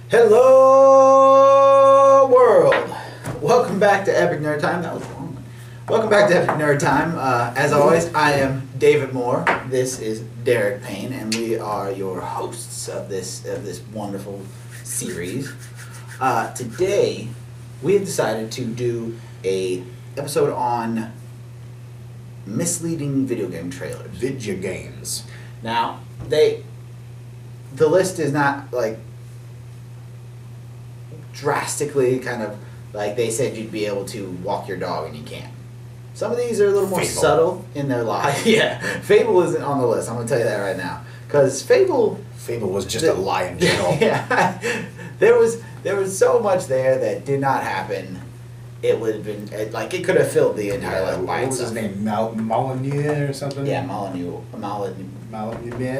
Hello, world! Welcome back to Epic Nerd Time. That was a long one. Welcome back to Epic Nerd Time. As always, I am David Moore. This is Derek Payne, and we are your hosts of this wonderful series. Today, we have decided to do a episode on misleading video game trailers. Video games. Now, the list is not like drastically kind of like they said you'd be able to walk your dog and you can't. Some of these are a little more subtle in their lie. Yeah, Fable isn't on the list. I'm going to tell you that right now, because Fable was just a lie in general. Yeah, there was so much there that did not happen. It would have been like it could have filled the entire life by What was his name? Molyneux or something? Yeah, Molyneux.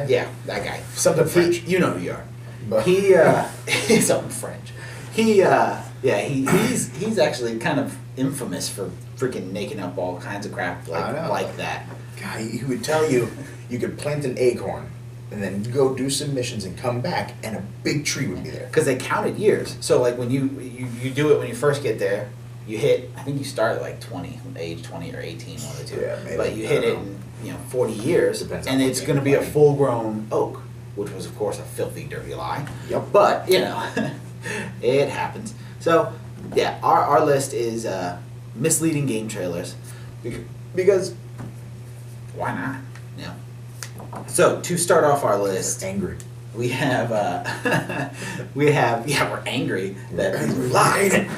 Yeah, that guy. Something French. You know who you are. But He's something French. He's actually kind of infamous for freaking making up all kinds of crap like that. God, he would tell you you could plant an acorn and then go do some missions and come back and a big tree would be there. Because they counted years. So like when you do it when you first get there, you hit, I think you start at like 20, age 20 or 18, one of the two. Yeah, maybe. But you hit it in 40 years, and it's going to be a full-grown oak, which was, of course, a filthy, dirty lie. Yep. But, it happens. So, yeah, our list is misleading game trailers, because why not? Yeah. So, to start off our list, Angry. we have, we're angry that we lied.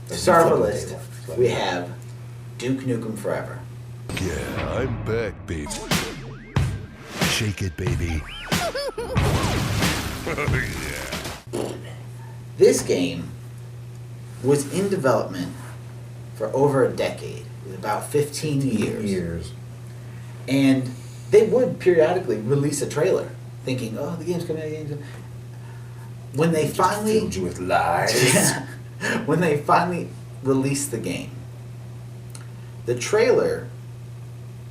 To start off our list, we have Duke Nukem Forever. Yeah, I'm back, baby. Shake it, baby. Yeah. This game was in development for over a decade. It was about 15 years. And they would periodically release a trailer, thinking, oh, the game's coming out. When they finally... filled you with lies. Yeah. When they finally released the game, the trailer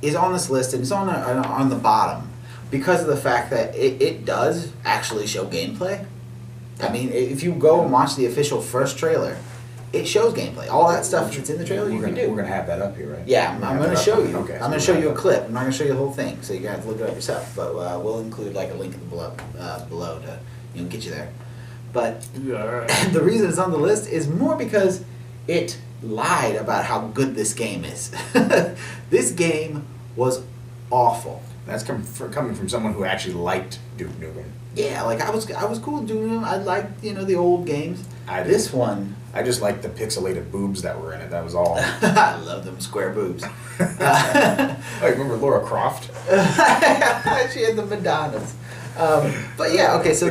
is on this list, and it's on the bottom because of the fact that it does actually show gameplay. I mean, if you go and watch the official first trailer, it shows gameplay. All that stuff that's in the trailer you can do. We're going to have that up here, right? Yeah, I'm going to show you. Okay, I'm going to show you a clip. I'm not going to show you the whole thing, so you're going to have to look it up yourself. But we'll include like a link in the below to get you there. But the reason it's on the list is more because it lied about how good this game is. This game was awful. That's coming from someone who actually liked Duke Nukem. Yeah, like I was cool with doing them. I liked the old games. This one, I just liked the pixelated boobs that were in it. That was all. I love them square boobs. Oh, you remember Laura Croft? She had the Madonnas. But yeah, okay, so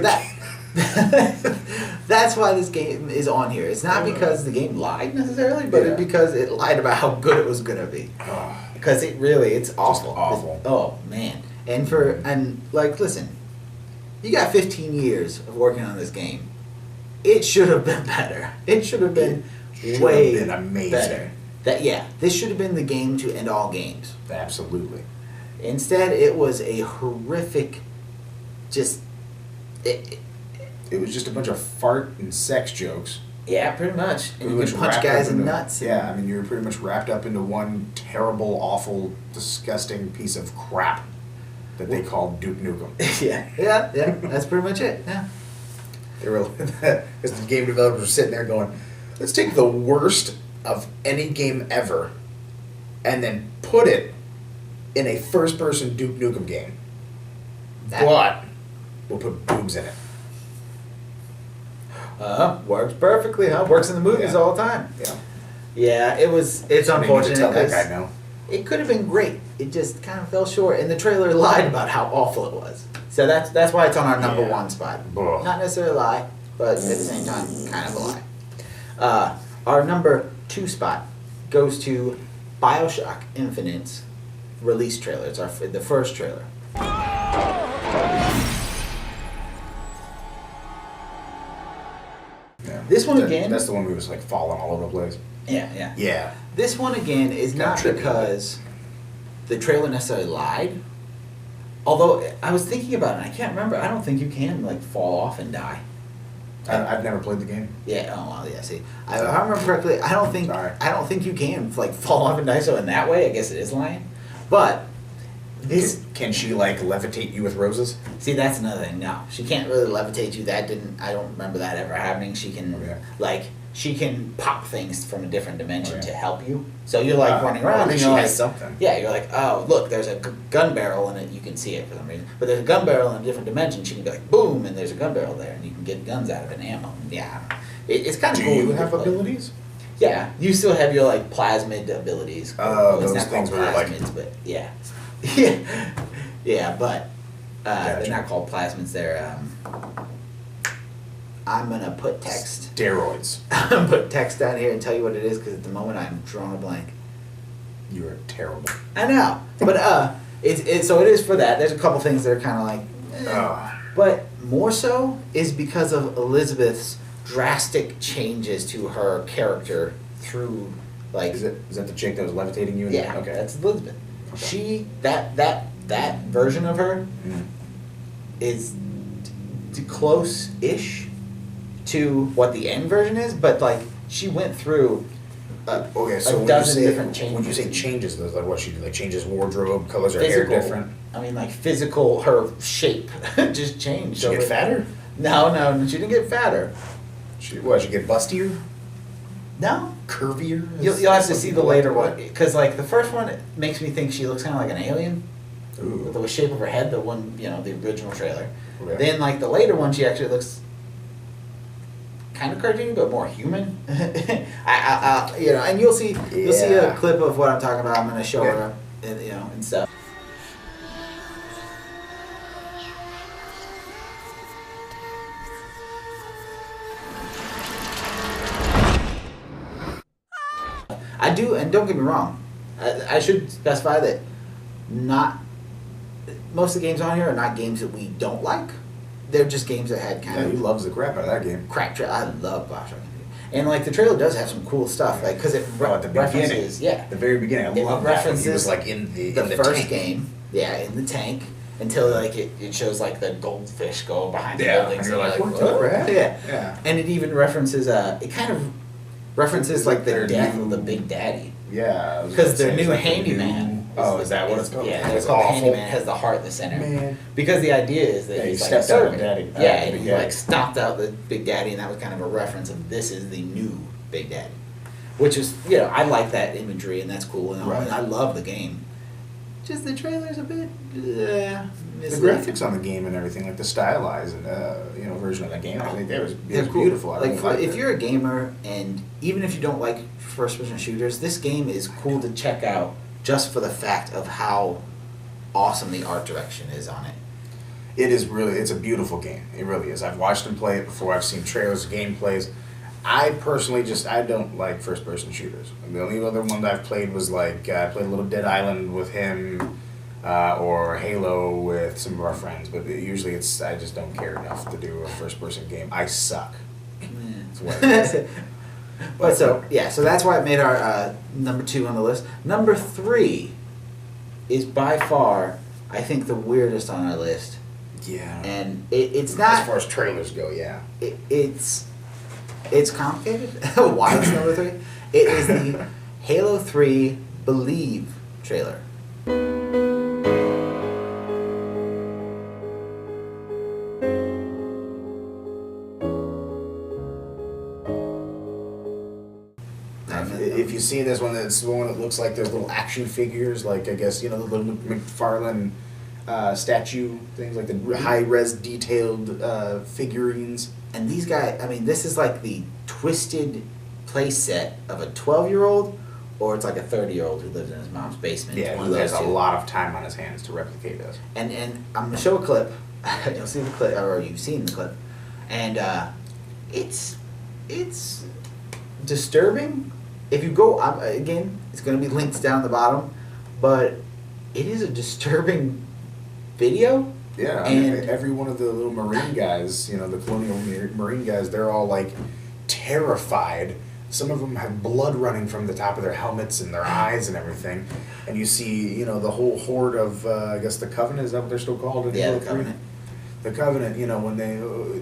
that's why this game is on here. It's not because the game lied necessarily, but because it lied about how good it was gonna be. Because it's awful. Just awful. Oh man. And listen, you got 15 years of working on this game. It should have been better. It should have been way amazing. Better. This should have been the game to end all games. Absolutely. Instead, it was a horrific, It was just a bunch of fart and sex jokes. Yeah, pretty much. And you could could punch guys in nuts. Yeah, I mean, you were pretty much wrapped up into one terrible, awful, disgusting piece of crap that they called Duke Nukem. yeah. That's pretty much it. Yeah. They were, because the game developers were sitting there going, let's take the worst of any game ever and then put it in a first-person Duke Nukem game. But we'll put boobs in it. Works perfectly, huh? Works in the movies all the time. Yeah, it's unfortunate. Tell that guy no. It could have been great. It just kind of fell short, and the trailer lied about how awful it was. So that's why it's on our number one spot. Ugh. Not necessarily a lie, but at the same time, kind of a lie. Our number 2 spot goes to BioShock Infinite's release trailer. It's the first trailer. This one again... That's the one we was like falling all over the place. Yeah. This one again is not because the trailer necessarily lied. Although I was thinking about it, and I can't remember. I don't think you can like fall off and die. I've never played the game. Yeah. Oh well. Yeah. See, I remember correctly. I don't think Sorry. you can like fall off and die. So in that way, I guess it is lying. But this Can she like levitate you with roses? see, that's another thing. No, she can't really levitate you. That didn't. I don't remember that ever happening. She can Okay. like she can pop things from a different dimension Okay. to help you. So you're like running around and she you're like, has something. yeah, you're like, oh look, there's a gun barrel in it. You can see it for some reason, but there's a gun barrel in a different dimension. She can be like, boom, and there's a gun barrel there, and you can get guns out of it and ammo. Yeah, it's kind of Do cool. you when have play. abilities? Yeah, you still have your like plasmid abilities. Oh, It's those not things called where like- plasmids, but yeah, yeah, yeah, but they're Gotcha. not called plasmids. They're I'm gonna put text. Steroids. I'm gonna put text down here and tell you what it is because at the moment I'm drawing a blank. You are terrible. I know, but it's so it is for that. There's a couple things that are kind of like, but more so is because of Elizabeth's drastic changes to her character through like Is that the chick that was levitating you? yeah, Okay. that's Elizabeth. Okay. She that version of her Mm. is close-ish to what the end version is, but like she went through Okay, so a when you dozen say different changes. when you say changes, those like what she did, like changes wardrobe, colors her Physical, hair different. I mean, like physical, her shape just changed. She get over- fatter? No, she didn't get fatter. She get bustier, No, curvier. you'll have to Some see the people like later to one put. because like the first one it makes me think she looks kind of like an alien with Ooh. the shape of her head. The one the original trailer. Okay. Then like the later one, she actually looks kind of cartoony but more human. I and you'll see a Yeah. clip of what I'm talking about. I'm gonna show Okay. her, and stuff. I do, and don't get me wrong, I should specify that not most of the games on here are not games that we don't like. They're just games that had kind Yeah, of he loves the crap out of that game. crap trailer. I love Bioshock. And like the trailer does have some cool stuff, like because it Oh, at the references, beginning. yeah, At the very beginning, I It love that when he references was like in the first tank. game, yeah, in the tank until like it shows like the goldfish go behind the Yeah, buildings, and you're like, what "What?" the crap? Yeah, Yeah. and it even references it kind of references Is like it the their death new- of the Big Daddy. Yeah. I was Because gonna their say, new it's like the handyman. new- Oh, is that what it's called? Yeah, It's it's called the awful. handyman. Has the heart in the center. Man. Because the idea is that Yeah, he he's like a stepped out of servant. Daddy. Yeah, Big and he Daddy. like stomped out the Big Daddy, and that was kind of a reference of this is the new Big Daddy, which is I like that imagery and that's cool and all, Right. and I love the game. Just the trailer's a bit. The graphics on the game and everything, like the stylized version of the game, I think it was They're cool. beautiful. I Like really liked if it. you're a gamer and even if you don't like first-person shooters, this game is cool to check out just for the fact of how awesome the art direction is on it. It's a beautiful game. It really is. I've watched him play it before. I've seen trailers, gameplays. I personally I don't like first person shooters. The only other one that I've played was like I played a little Dead Island with him, or Halo with some of our friends. But usually I just don't care enough to do a first person game. I suck. That's what it is. But so that's why it made our number 2 on the list. Number 3 is by far, I think, the weirdest on our list, Yeah. and it's As not. far as trailers go, yeah. It's complicated. Why it's number 3? It is the Halo 3 Believe trailer. If you see this one, it's the one that looks like there's little action figures, like I guess the little McFarlane statue things, like the high res detailed figurines. And these guys, I mean, this is like the twisted play set of a 12-year-old, or it's like a 30-year-old who lives in his mom's basement. Yeah, It's one who of has those a two. lot of time on his hands to replicate this. And I'm gonna show a clip. You'll see the clip, or you've seen the clip, and it's disturbing. If you go again, it's gonna be linked down the bottom, but it is a disturbing video. Yeah, I mean, And- every one of the little Marine guys, the Colonial Marine guys, they're all like terrified. Some of them have blood running from the top of their helmets and their eyes and everything. And you see, the whole horde of, I guess the Covenant, is that what they're still called? In Yeah, Halo the 3? Covenant. The Covenant, you know, when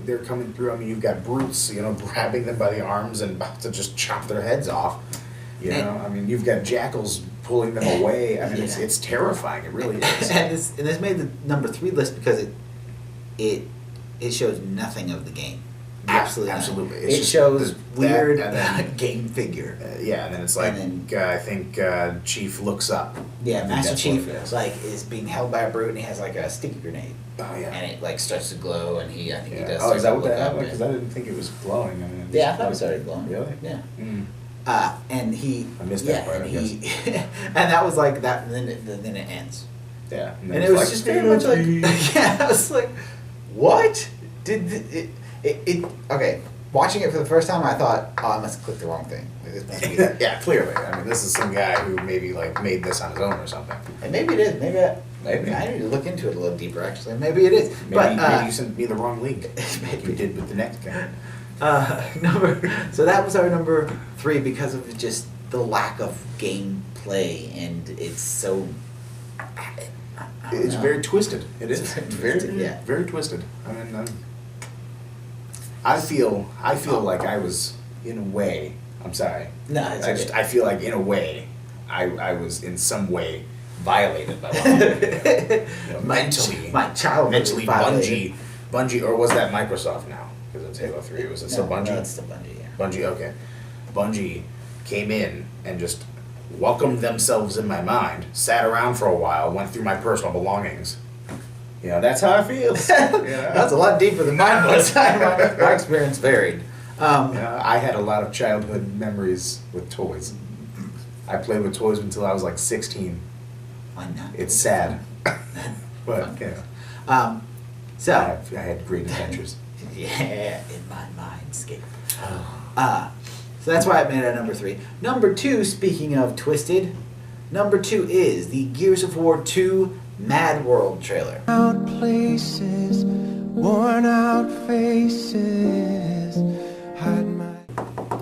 they're coming through, I mean, you've got brutes, you know, grabbing them by the arms and about to just chop their heads off. You know, I mean, you've got jackals pulling them away. I mean, it's terrifying. It really is. And this made the number 3 list because it shows nothing of the game. Absolutely. It shows weird then, game figure. Yeah, and then it's like, I think Chief looks up. Yeah, Master Chief is being held by a brute, and he has like a sticky grenade. Oh yeah. And it like starts to glow, and I think he does. Oh, is that what that happened? Because I didn't think it was glowing. I mean, I thought it started glowing. Really? Yeah. Mm. And he. I missed that part. And and that was like that. And then it ends. Yeah. And it was like, just very much like. Yeah, I was like, what did it? Okay. Watching it for the first time, I thought, oh, I must have clicked the wrong thing. Like, this must be yeah, clearly. I mean, this is some guy who maybe like made this on his own or something. And maybe it is. Maybe I need to look into it a little deeper. Actually, maybe it is. Maybe you sent me the wrong link. Like you did with the next guy. So that was our number 3 because of just the lack of gameplay, and it's so. It's very twisted. It is very very twisted. I mean, I feel like I was in a way. I'm sorry. No, I feel like in a way, I was in some way violated by one. Mentally, my child mentally Bungie, or was that Microsoft now? Because it's Halo 3. Was it still Bungie? No, it's still Bungie. Yeah. Bungie, okay. Bungie came in and just welcomed themselves in my mind, sat around for a while, went through my personal belongings. You know, that's how it feels. That's a lot deeper than mine was. My experience varied. I had a lot of childhood memories with toys. I played with toys until I was like 16. Why not? It's sad. But, yeah. So I had great adventures. Yeah, in my mindscape. So that's why I made it number 3. Number 2, speaking of twisted, number 2 is the Gears of War 2 Mad World trailer. Out places, worn out faces, hide my...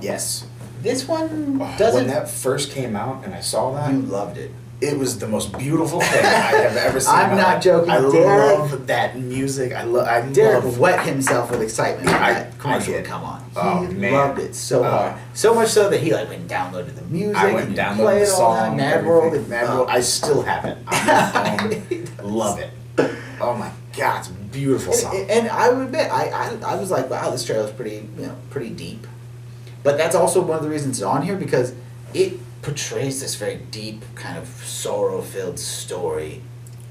Yes. This one When doesn't. that first came out and I saw that, You loved it. it was the most beautiful thing I have ever seen. I'm in my not life. joking. I Derek- love that music. I Derek love wet himself with excitement when I that commercial would did. come on. Oh, He man. loved it so hard. So much so that he like went and downloaded the music. I went and and played downloaded the all that song. Mad everything. World. And, Mad World. I still have it on my phone. Love it. Oh my God, it's a beautiful song. And I would admit, I was like, wow, this trailer's pretty deep. But that's also one of the reasons it's on here, because it portrays this very deep, kind of sorrow-filled story.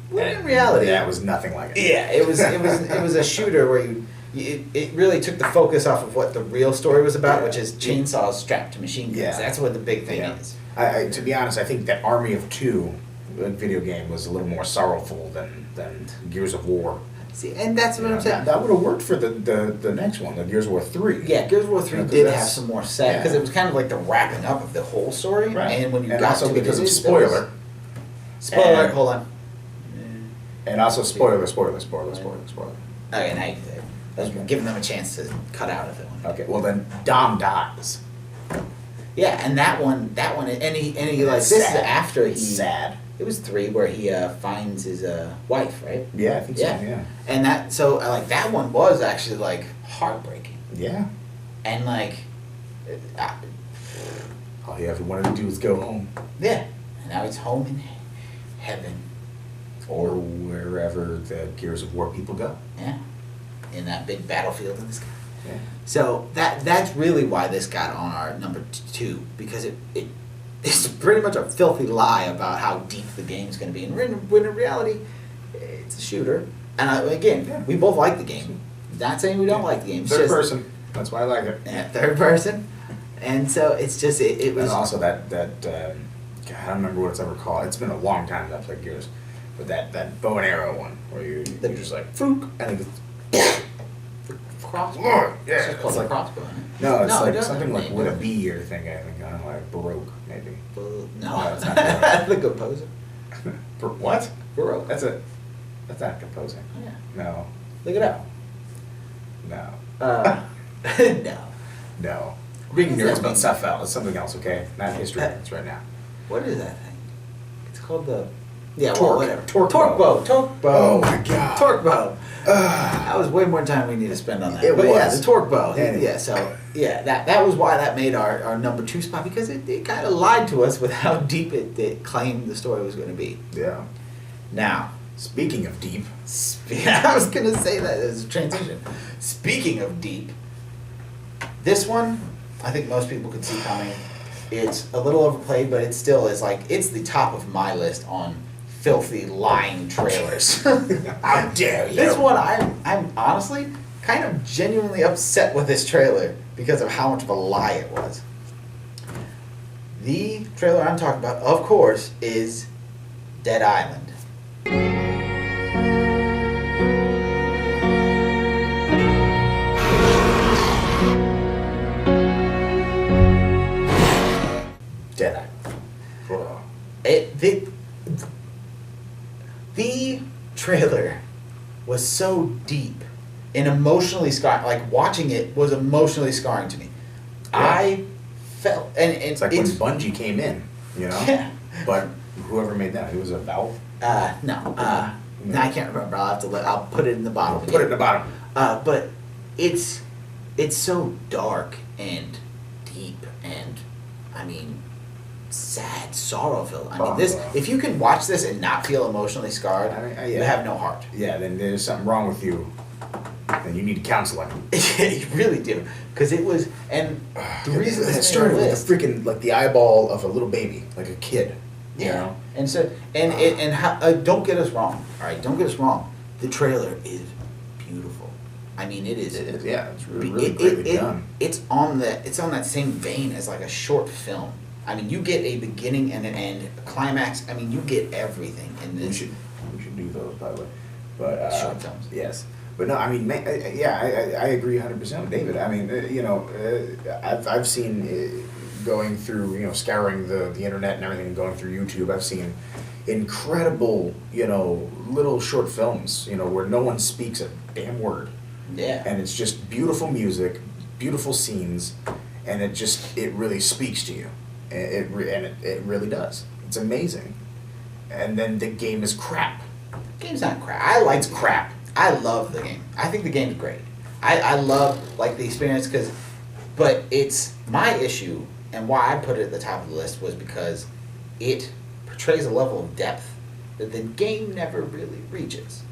When in reality, that was nothing like it. yeah, it was a shooter where it really took the focus off of what the real story was about, which is chainsaws strapped to machine guns. Yeah. That's what the big thing Yeah. is. I, to be honest, I think that Army of Two, the video game, was a little more sorrowful than Gears of War. See, and that's what I'm saying. That would have worked for the next one, the Gears of War 3. Yeah, Gears of War 3 Yeah, 'cause did that's- have some more sad, because yeah. it was kind of like the wrapping up of the whole story. Right. And when you and got also to because it, of it spoiler. Spoiler, And- hold on. And also spoiler. Okay, now you can say it. I was giving them a chance to cut out if they wanted. Okay, well then Dom dies. Yeah, and that one, and he like, It's this sad. is after he. It's sad. It was 3 where he finds his wife, right? Yeah, I think so. Yeah. And that, so like that one was actually like heartbreaking, Yeah. and like, uh, All he ever wanted to do was go home, yeah, and now he's home in heaven. or wherever the Gears of War people go. Yeah, in that big battlefield in the sky. Yeah. So that's really why this got on our number 2, because it's pretty much a filthy lie about how deep the game's going to be, and when in reality, it's a shooter. And again, we both like the game. Not saying we don't like the game. It's Third just, person. That's why I like it. Yeah, third person. And so it's just it was And also that God, I don't remember what it's ever called. It's been a long time since I played Gears, but that bow and arrow one where you're just like fook and it goes. crossbow. Yeah, It's just called it's like- crossbow. Isn't it? No, it's it like doesn't something like name with it. a B or thing. I think I don't know, like Baroque maybe. No, No, it's not Baroque. the composer. What? Baroque. That's not composing. Yeah. No. Look it up. No. No. No. Being What does nerds that about mean? stuff out is something else, okay? Not history nerds right now. What is that thing? It's called the Yeah, Torque. well, whatever. Torque bow. Oh my god. Torque bow. That was way more time we need to spend on that. It but yeah, was. the torque bow. Anyway. Yeah, so yeah, that was why that made our number 2 spot, because it kind of lied to us with how deep it claimed the story was going to be. Yeah. Now, Speaking of deep, I was going to say that as a transition. Speaking of deep, this one, I think most people could see coming. It's a little overplayed, but it still is like, it's the top of my list on filthy, lying trailers. how dare you? This one, I'm honestly kind of genuinely upset with this trailer because of how much of a lie it was. The trailer I'm talking about, of course, is Dead Island. Dead Eye. Oh. The trailer was so deep and emotionally scarring. Like, watching it was emotionally scarring to me. Yeah. I felt, and It's like when Bungie came in, you know? Yeah. But whoever made that, it was a Valve? No, I can't remember. I'll put it in the bottom. Put it in the bottom. But it's so dark and deep and, I mean, sad, sorrowful. I mean, this. If you can watch this and not feel emotionally scarred, Yeah. you have no heart. Yeah, then there's something wrong with you. Then you need counseling. You really do, because it was, and the reason it this started made our with list- a freaking, like the eyeball of a little baby, like a kid. You Yeah, know? and so don't get us wrong. All right, don't get us wrong. The trailer is beautiful. I mean, it is. Yeah, it's really greatly done. It's on that same vein as like a short film. I mean, you get a beginning and an end, a climax. I mean, you get everything in We this. should do those, by the way. But Short films. Yes, but no, I mean, I agree 100% with David. I mean, I've seen going through, scouring the internet and everything, going through YouTube. I've seen incredible, little short films, where no one speaks a damn word, Yeah. and it's just beautiful music, beautiful scenes, and it really speaks to you. It really does. It's amazing. And then the game is crap. Game's not crap. It's crap. I love the game. I think the game's great. I love like the experience but it's my issue, and why I put it at the top of the list was because it portrays a level of depth that the game never really reaches.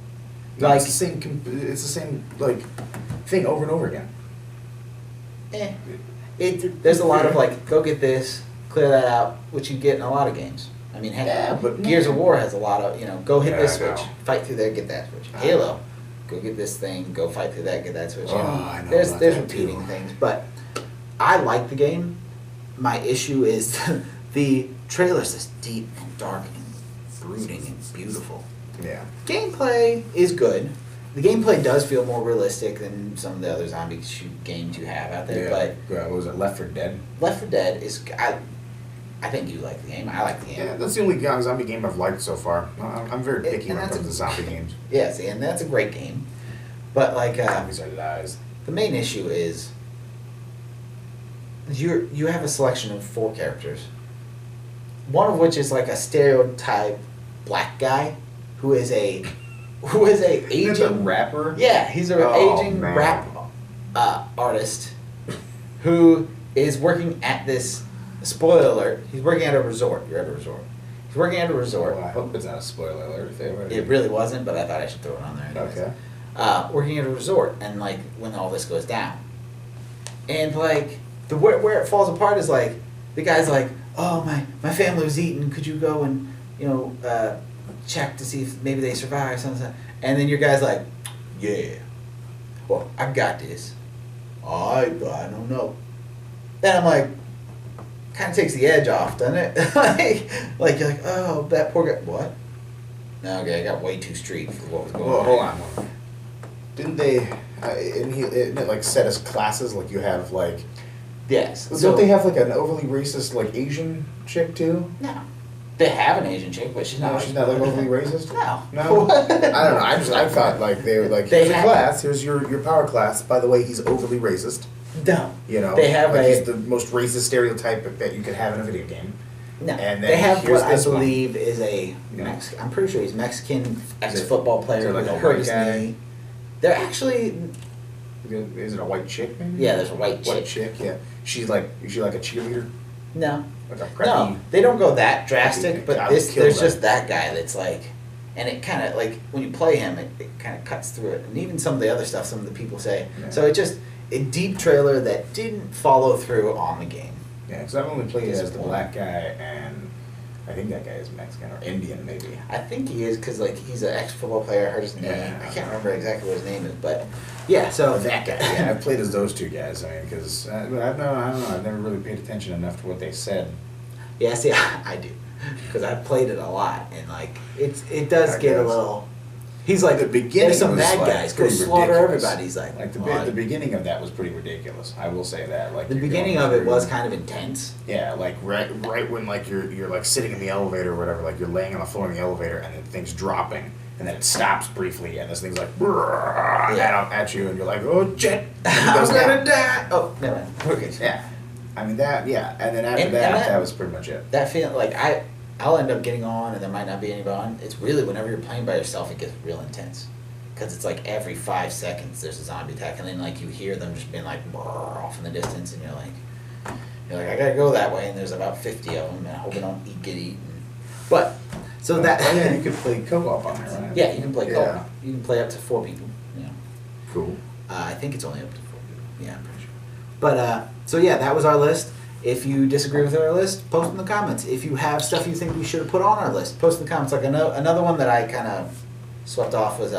No, Like, it's the same like thing over and over again. there's a lot of like, go get this, clear that out, which you get in a lot of games. I mean, heck, Yeah, but Gears of War has a lot of, go hit Yeah, this I know. switch, fight through there, get that switch. I Halo, go get this thing, go fight through that, get that switch. Oh, I know There's about there's that, repeating too. things, but I like the game. My issue is the trailer's just deep and dark and brooding and beautiful. Yeah. Gameplay is good. The gameplay does feel more realistic than some of the other zombie shoot games you have out there, but What was it, Left 4 Dead? Left 4 Dead is. I think you like the game. I like the game. Yeah, that's the only zombie game I've liked so far. I'm very picky And when it that's comes to zombie games. Yeah, see, and that's a great game. But like, Zombies are lies. the main issue is you have a selection of 4 characters. One of which is like a stereotype black guy who is a He's a aging rapper? Yeah, he's an Oh, aging man. rap artist who is working at this. Spoiler alert! He's working at a resort. You're at a resort. He's working at a resort. Well, I hope it's not a spoiler alert. If they were. It really wasn't, but I thought I should throw it on there. Anyways. Okay. Working at a resort, and like when all this goes down, and like where it falls apart is like the guy's like, oh my family was eaten. Could you go and check to see if maybe they survive or something? And then your guy's like, yeah, well I got this. I don't know. Then I'm like, kind of takes the edge off, doesn't it? like you're like, oh, that poor guy. What? No, okay, I got way too street for what was going on. Hold on. Didn't they? Isn't it like set as classes? Like you have like. Yes. Don't they have like an overly racist like Asian chick too? No. They have an Asian chick, but she's not. No, she's not like overly racist. No. No. I don't know. I thought like they were like They here's a have- class. Here's your power class. By the way, he's overly racist. No. You know, They have like a- he's the most racist stereotype that you could have in a video game. No, And then they have here's what I this one. believe is a Yeah. I'm pretty sure he's Mexican ex-football player. is it like who a hurt white his guy? knee. They're actually Is it a white chick? Maybe? yeah. There's a white White chick. chick. Yeah. Is she like a cheerleader? No, Like a preppy? no, they don't go that drastic. But I would kill there's that. just that guy that's like, and it kind of like when you play him, it kind of cuts through it, and even some of the other stuff some of the people say. Yeah. So it just a deep trailer that didn't follow through on the game. Yeah, because I've only played as the Disappointing. black guy, and I think that guy is Mexican or Indian, maybe. I think he is because like he's an ex-football player. Hurt his knee. Yeah. I can't remember exactly what his name is, but yeah. So That guy. Yeah, I've played as those two guys. I mean, because I don't know. I've never really paid attention enough to what they said. Yeah, see, I do, because I've played it a lot, and like it does That get a guy's- little. He's like The beginning there's some was, bad like, guys go pretty slaughter ridiculous. everybody. He's like Like the beginning of that was pretty ridiculous. I will say that. Like the you're beginning going of it through- was kind of intense. Yeah, like right when like you're like sitting in the elevator or whatever, like you're laying on the floor in the elevator and then thing's dropping and then it stops briefly and this thing's like at you and you're like, oh shit, I'm gonna die. Oh, never mind. We're good. Yeah, I mean that. Yeah, and then after And that was pretty much it. That feeling like I'll end up getting on, and there might not be anybody on. It's really whenever you're playing by yourself, it gets real intense. Because it's like every 5 seconds there's a zombie attack, and then like you hear them just being like off in the distance, and you're like I gotta go that way, and there's about 50 of them, and I hope I don't get eaten. But so that Oh, yeah, you could play co-op on there, right? yeah, you can play co-op. Yeah. You can play up to 4 people. You know, Cool. I think it's only up to 4 people. Yeah, I'm pretty sure. But so yeah, that was our list. If you disagree with our list, post in the comments. If you have stuff you think we should have put on our list, post in the comments. Like another one that I kind of swept off was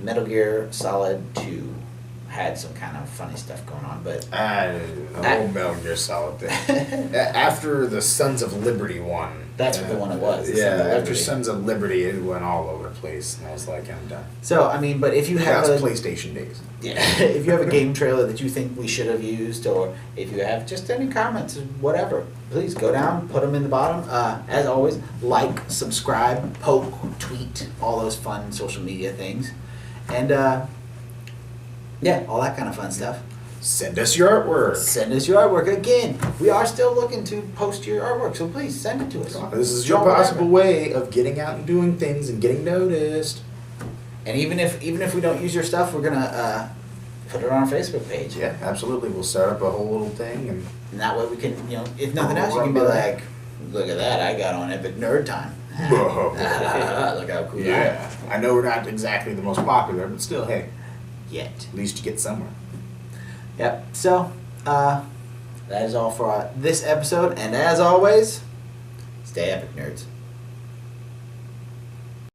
Metal Gear Solid 2 had some kind of funny stuff going on, but The whole Metal Gear Solid thing. After the Sons of Liberty one. That's what the one it was, the Yeah, Sons of after Liberty. Sons of Liberty, it went all over the place, and I was like, I'm done. so I mean, but if you have That was a PlayStation days. yeah, if you have a game trailer that you think we should have used, or if you have just any comments, whatever, please go down, put them in the bottom. As always, like, subscribe, poke, tweet, all those fun social media things, and yeah, all that kind of fun stuff. Send us your artwork. Send us your artwork. Again, we are still looking to post your artwork, so please send it to us. This is Draw your whatever. possible way of getting out and doing things and getting noticed. And even if we don't use your stuff, we're gonna put it on our Facebook page. Yeah, absolutely. We'll start up a whole little thing and And that way we can, if nothing else, you can be like, look at that, I got on Epic Nerd Time. Look how cool I am. yeah. I know we're not exactly the most popular, but still, hey, Yet. at least you get somewhere. Yep. So, that is all for this episode. And as always, stay epic, nerds.